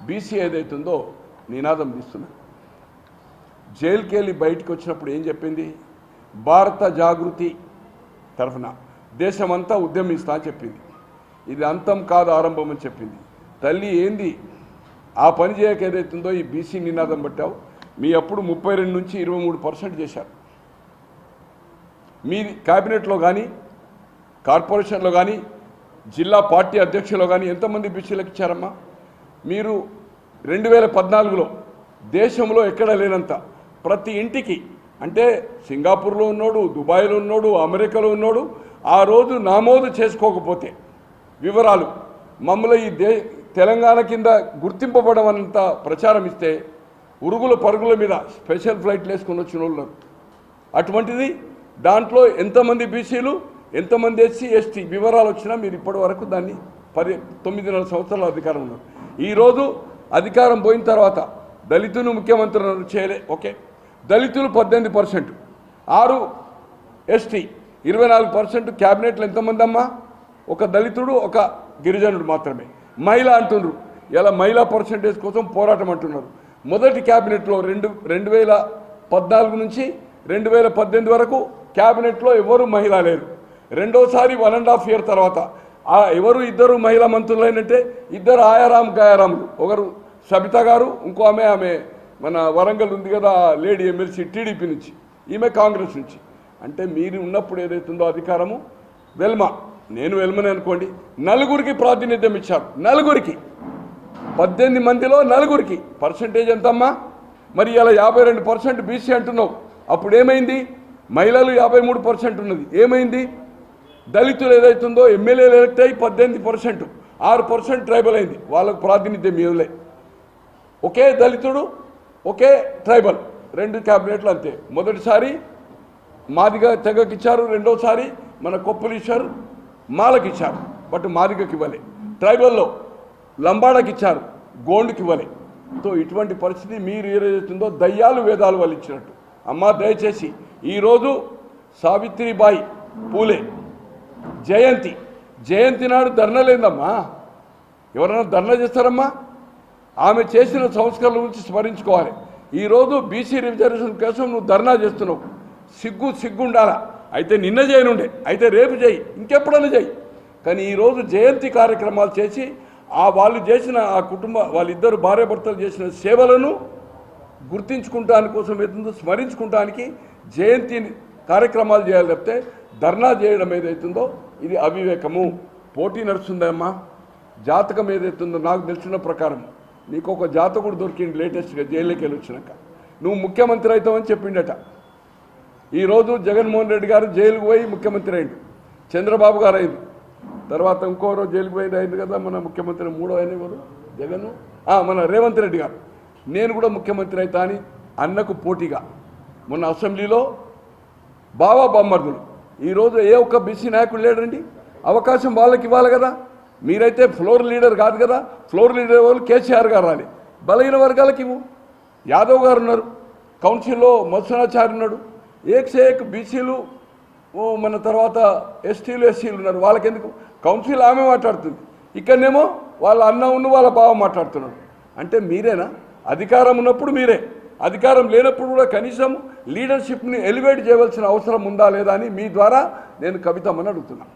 BC ఏదైతుందో నినాదం తీస్తున్నా. జైలుకి వెళ్ళి బయటకు వచ్చినప్పుడు ఏం చెప్పింది? భారత జాగృతి తరఫున దేశమంతా ఉద్యమిస్తా అని చెప్పింది. ఇది అంతం కాదు ఆరంభం అని చెప్పింది. తల్లి ఏంది ఆ పని చేయక ఏదైతుందో ఈ బీసీ నినాదం పట్టావు. మీ అప్పుడు 32 నుంచి 23% చేశారు. మీ క్యాబినెట్లో కానీ కార్పొరేషన్లో కానీ జిల్లా పార్టీ అధ్యక్షులు కానీ ఎంతమంది బీసీలకు ఇచ్చారమ్మా? మీరు 2014లో దేశంలో ఎక్కడ లేనంత ప్రతి ఇంటికి, అంటే సింగపూర్లో ఉన్నాడు, దుబాయ్లో ఉన్నాడు, అమెరికాలో ఉన్నాడు, ఆ రోజు నమోదు చేసుకోకపోతే వివరాలు మమ్మల్ని ఈ తెలంగాణ కింద గుర్తింపబడమన్నంత ప్రచారం ఇస్తే ఉరుగుల పరుగుల మీద స్పెషల్ ఫ్లైట్లు వేసుకొని వచ్చిన వాళ్ళు. అటువంటిది దాంట్లో ఎంతమంది బీసీలు ఎంతమంది ఎస్సీ ఎస్టీ వివరాలు వచ్చినా మీరు ఇప్పటి వరకు దాన్ని 9.5 సంవత్సరాల అధికారం ఉన్నారు. ఈరోజు అధికారం పోయిన తర్వాత దళితులు ముఖ్యమంత్రులను చేయలే. ఓకే, దళితులు 18%, 6 ఎస్టీ, 24%. క్యాబినెట్లు ఎంతమంది అమ్మా? ఒక దళితుడు ఒక గిరిజనుడు మాత్రమే. మహిళ అంటున్నారు. ఇలా మహిళా పర్సంటేజ్ కోసం పోరాటం అంటున్నారు. మొదటి క్యాబినెట్లో 2014 నుంచి 2018 వరకు క్యాబినెట్లో ఎవరు మహిళ లేరు. రెండోసారి 1.5 ఇయర్ తర్వాత ఎవరు ఇద్దరు మహిళా మంత్రులు అయినట్టే, ఇద్దరు ఆయారాం గాయారాములు. ఒకరు సబిత గారు, ఇంకో ఆమె మన వరంగల్ ఉంది కదా లేడీ ఎమ్మెల్సీ టీడీపీ నుంచి, ఈమె కాంగ్రెస్ నుంచి. అంటే మీరు ఉన్నప్పుడు ఏదైతుందో అధికారము వెల్మ, నేను వెల్మని అనుకోండి, 4గురికి ప్రాతినిధ్యం ఇచ్చారు. 4గురికి, 18 మందిలో 4గురికి. పర్సంటేజ్ ఎంతమ్మా? మరి ఇలా 52% బీసీ అంటున్నావు. అప్పుడు ఏమైంది? మహిళలు 53% ఉన్నది. ఏమైంది? దళితులు ఏదైతుందో ఎమ్మెల్యేలు ఎలక్ట్ అయ్యి 18%, 6% ట్రైబల్ అయింది. వాళ్ళకు ప్రాతినిధ్యం ఇవ్వలే. ఒకే దళితుడు ఒకే ట్రైబల్, 2 క్యాబినెట్లు అంతే. మొదటిసారి మాదిగ తెగకి ఇచ్చారు, రెండోసారి మన కొప్పులీశ్వర్ మాలకి ఇచ్చారు, బట్ మాదిగకి ఇవ్వలే. ట్రైబల్లో లంబాడకి ఇచ్చారు, గోండుకి ఇవ్వలే. సో ఇటువంటి పరిస్థితి మీరు ఏదైతుందో దయ్యాలు వేదాలు వాళ్ళు ఇచ్చినట్టు. అమ్మ దయచేసి ఈరోజు సావిత్రిబాయి పూలే జయంతి నాడు ధర్నా లేదమ్మా. ఎవరైనా ధర్నా చేస్తారమ్మా? ఆమె చేసిన సంస్కరణల గురించి స్మరించుకోవాలి. ఈరోజు బీసీ రిజర్వేషన్ కోసం నువ్వు ధర్నా చేస్తున్నావు. సిగ్గుండాలా? అయితే నిన్న చేయనుండే, అయితే రేపు చేయి, ఇంకెప్పుడైనా చేయి. కానీ ఈరోజు జయంతి కార్యక్రమాలు చేసి వాళ్ళు చేసిన ఆ వాళ్ళిద్దరు భార్యాభర్తలు చేసిన సేవలను గుర్తించుకుంటానికి కోసం ఏదో స్మరించుకుంటానికి జయంతి కార్యక్రమాలు చేయాలి తప్పితే ధర్నా చేయడం ఏదైతుందో ఇది అవివేకము. పోటీ నడుస్తుందమ్మా. జాతకం ఏదైతుందో నాకు తెలిసిన ప్రకారం నీకు ఒక జాతకుడు దొరికింది లేటెస్ట్గా జైల్లోకి వెళ్ళి వచ్చినాక. నువ్వు ముఖ్యమంత్రి అవుతావని చెప్పిండట. ఈరోజు జగన్మోహన్ రెడ్డి గారు జైలుకు పోయి ముఖ్యమంత్రి అయింది, చంద్రబాబు గారు అయింది, తర్వాత ఇంకోరో జైలుకు పోయి అయింది కదా మన ముఖ్యమంత్రి, 3వ ఆయన ఎవరు? జగన్, మన రేవంత్ రెడ్డి గారు. నేను కూడా ముఖ్యమంత్రి అవుతా అని అన్నకు పోటీగా మొన్న అసెంబ్లీలో బావా బామ్మర్దులు. ఈరోజు ఏ ఒక్క బీసీ నాయకుడు లేడండి. అవకాశం వాళ్ళకి ఇవ్వాలి కదా. మీరైతే ఫ్లోర్ లీడర్ కాదు కదా. ఫ్లోర్ లీడర్ వాళ్ళు కేసీఆర్ గారు రాలి. బలహీన వర్గాలకు ఇవ్వు. యాదవ్ గారు ఉన్నారు, కౌన్సిల్లో మత్స్యనాచారి ఉన్నాడు. ఏక్ బీసీలు మన తర్వాత ఎస్టీలు ఎస్సీలు ఉన్నారు. వాళ్ళకెందుకు? కౌన్సిల్ ఆమె మాట్లాడుతుంది, ఇక్కడనేమో వాళ్ళ అన్న ఉన్న వాళ్ళ బావ మాట్లాడుతున్నాడు. అంటే మీరేనా? అధికారం ఉన్నప్పుడు మీరే, అధికారం లేనప్పుడు కూడా కనీసం లీడర్షిప్ని ఎలివేట్ చేయవలసిన అవసరం ఉందా లేదా అని మీ ద్వారా నేను కవితమ్మని అడుగుతున్నాను.